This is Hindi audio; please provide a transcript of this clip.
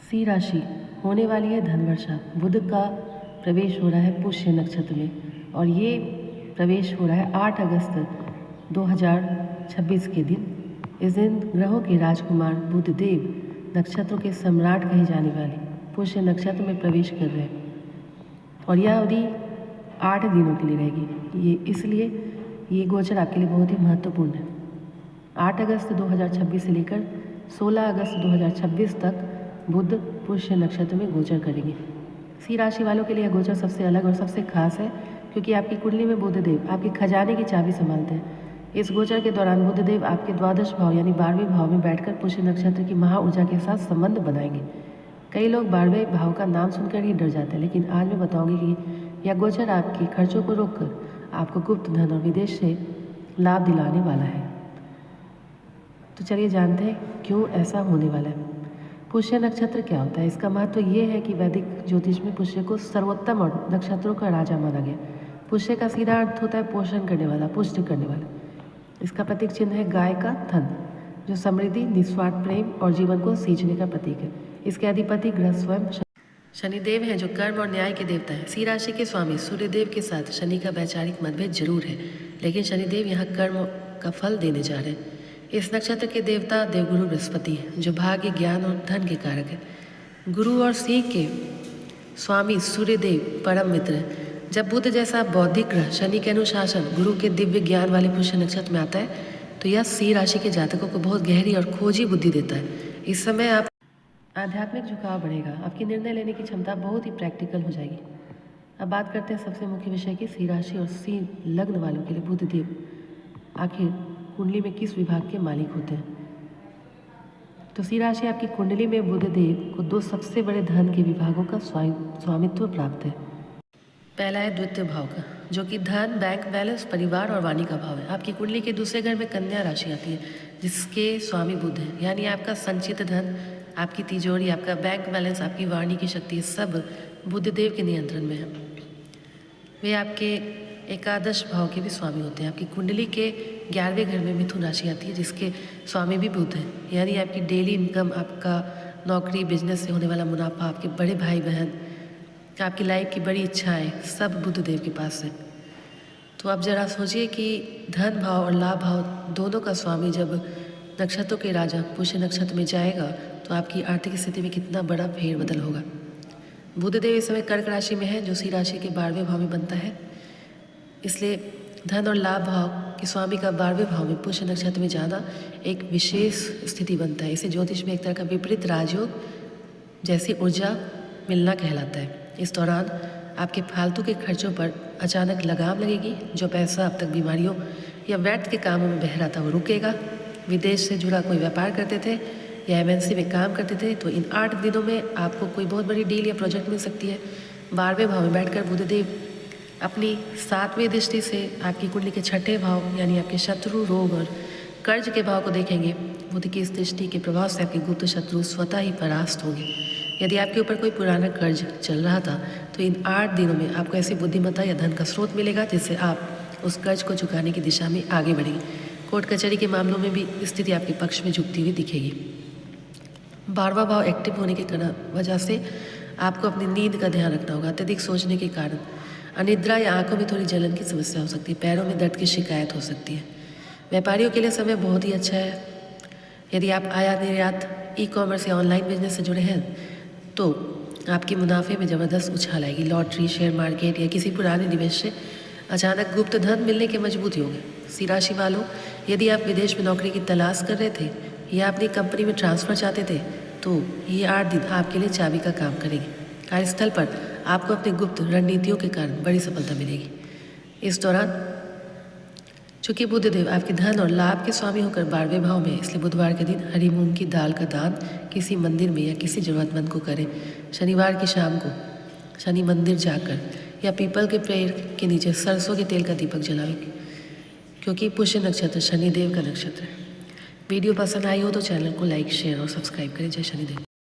सी राशि होने वाली है धन वर्षा। बुध का प्रवेश हो रहा है पुष्य नक्षत्र में और ये प्रवेश हो रहा है 8 अगस्त 2026 के दिन। इस दिन ग्रहों के राजकुमार बुधदेव नक्षत्रों के सम्राट कहे जाने वाले पुष्य नक्षत्र में प्रवेश कर रहे हैं और यह अवधि 8 दिनों के लिए रहेगी। ये इसलिए ये गोचर आपके लिए बहुत ही महत्वपूर्ण है। 8 अगस्त 2026 से लेकर 16 अगस्त 2026 तक बुध पुष्य नक्षत्र में गोचर करेंगे। सी राशि वालों के लिए यह गोचर सबसे अलग और सबसे खास है क्योंकि आपकी कुंडली में बुधदेव आपके खजाने की चाबी संभालते हैं। इस गोचर के दौरान बुधदेव आपके द्वादश भाव यानी 12वें भाव में बैठकर पुष्य नक्षत्र की महा ऊर्जा के साथ संबंध बनाएंगे। कई लोग 12वें भाव का नाम सुनकर ही डर जाते हैं, लेकिन आज मैं बताऊंगी कि यह गोचर आपके खर्चों को रोककर आपको गुप्त धन और विदेश से लाभ दिलाने वाला है। तो चलिए जानते हैं क्यों ऐसा होने वाला है। पुष्य नक्षत्र क्या होता है? इसका महत्व ये है कि वैदिक ज्योतिष में पुष्य को सर्वोत्तम और नक्षत्रों का राजा माना गया। पुष्य का सीधा अर्थ होता है पोषण करने वाला, पुष्ट करने वाला। इसका प्रतीक चिन्ह है गाय का थन, जो समृद्धि, निस्वार्थ प्रेम और जीवन को सींचने का प्रतीक है। इसके अधिपति ग्रह स्वयं शनिदेव हैं, जो कर्म और न्याय के देवता हैं। सी राशि के स्वामी सूर्यदेव के साथ शनि का वैचारिक मतभेद जरूर है, लेकिन शनिदेव यहाँ कर्म का फल देने जा रहे हैं। इस नक्षत्र के देवता देवगुरु बृहस्पति है, जो भाग्य, ज्ञान और धन के कारक है। गुरु और सिंह के स्वामी सूर्यदेव परम मित्र हैं। जब बुध जैसा बौद्धिक ग्रह शनि के अनुशासन, गुरु के दिव्य ज्ञान वाले पुष्य नक्षत्र में आता है तो यह सी राशि के जातकों को बहुत गहरी और खोजी बुद्धि देता है। इस समय आप आध्यात्मिक झुकाव बढ़ेगा, आपकी निर्णय लेने की क्षमता बहुत ही प्रैक्टिकल हो जाएगी। अब बात करते हैं सबसे मुख्य विषय की, सी राशि और सी लग्न वालों के लिए बुधदेव आखिर कुंडली में किस विभाग के मालिक होते हैं। तो सी राशि आपकी कुंडली में बुधदेव को 2 सबसे बड़े धन के विभागों का स्वामित्व प्राप्त है। पहला है द्वितीय भाव का, जो कि धन, बैंक बैलेंस, परिवार और वाणी का भाव है। आपकी कुंडली के दूसरे घर में कन्या राशि आती है, जिसके स्वामी बुध है, यानी आपका संचित धन, आपकी तिजोरी, आपका बैंक बैलेंस, आपकी वाणी की शक्ति सब बुधदेव के नियंत्रण में है। वे आपके एकादश भाव के भी स्वामी होते हैं। आपकी कुंडली के 11वें घर में मिथुन राशि आती है, जिसके स्वामी भी बुध हैं, यानी आपकी डेली इनकम, आपका नौकरी, बिजनेस से होने वाला मुनाफा, आपके बड़े भाई बहन, आपकी लाइफ की बड़ी इच्छाएं सब बुधदेव के पास है। तो आप जरा सोचिए कि धन भाव और लाभ भाव दोनों का स्वामी जब नक्षत्रों के राजा पुष्य नक्षत्र में जाएगा तो आपकी आर्थिक स्थिति में कितना बड़ा फेरबदल होगा। बुधदेव इस समय कर्क राशि में है, जो सी राशि के 12वें भाव में बनता है। इसलिए धन और लाभ भाव के स्वामी का 12वें भाव में पुष्य नक्षत्र में जाना एक विशेष स्थिति बनता है। इसे ज्योतिष में एक तरह का विपरीत राजयोग जैसी ऊर्जा मिलना कहलाता है। इस दौरान आपके फालतू के खर्चों पर अचानक लगाम लगेगी। जो पैसा अब तक बीमारियों या व्यर्थ के कामों में बह रहा था वो रुकेगा। विदेश से जुड़ा कोई व्यापार करते थे या एमएनसी में काम करते थे तो इन 8 दिनों में आपको कोई बहुत बड़ी डील या प्रोजेक्ट मिल सकती है। 12वें भाव में बैठकर बुधदेव अपनी 7वीं दृष्टि से आपकी कुंडली के 6ठे भाव यानी आपके शत्रु, रोग और कर्ज के भाव को देखेंगे। बुध की इस दृष्टि के प्रभाव से आपके गुप्त शत्रु स्वतः ही परास्त होंगे। यदि आपके ऊपर कोई पुराना कर्ज चल रहा था तो इन 8 दिनों में आपको ऐसी बुद्धिमत्ता या धन का स्रोत मिलेगा जिससे आप उस कर्ज को चुकाने की दिशा में आगे बढ़ेंगे। कोर्ट कचहरी के मामलों में भी स्थिति आपके पक्ष में झुकती हुई दिखेगी। 12वां भाव एक्टिव होने के वजह से आपको अपनी नींद का ध्यान रखना होगा। अत्यधिक सोचने के कारण अनिद्रा या आंखों में थोड़ी जलन की समस्या हो सकती है, पैरों में दर्द की शिकायत हो सकती है। व्यापारियों के लिए समय बहुत ही अच्छा है। यदि आप आयात निर्यात, ई-कॉमर्स या ऑनलाइन बिजनेस से जुड़े हैं तो आपके मुनाफे में ज़बरदस्त उछाल आएगी। लॉटरी, शेयर मार्केट या किसी पुराने निवेश से अचानक गुप्त धन मिलने के मजबूती होंगे। सी राशि वालों, यदि आप विदेश में नौकरी की तलाश कर रहे थे या अपनी कंपनी में ट्रांसफ़र चाहते थे तो ये 8 दिन आपके लिए चाबी का काम करेंगे। कार्यस्थल पर आपको अपनी गुप्त रणनीतियों के कारण बड़ी सफलता मिलेगी। इस दौरान चूँकि बुधदेव आपके धन और लाभ के स्वामी होकर 12वें भाव में, इसलिए बुधवार के दिन हरी मूंग की दाल का दान किसी मंदिर में या किसी ज़रूरतमंद को करें। शनिवार की शाम को शनि मंदिर जाकर या पीपल के पेड़ के नीचे सरसों के तेल का दीपक जलाएं, क्योंकि पुष्य नक्षत्र शनिदेव का नक्षत्र है। वीडियो पसंद आई हो तो चैनल को लाइक, शेयर और सब्सक्राइब करें। जय शनिदेव।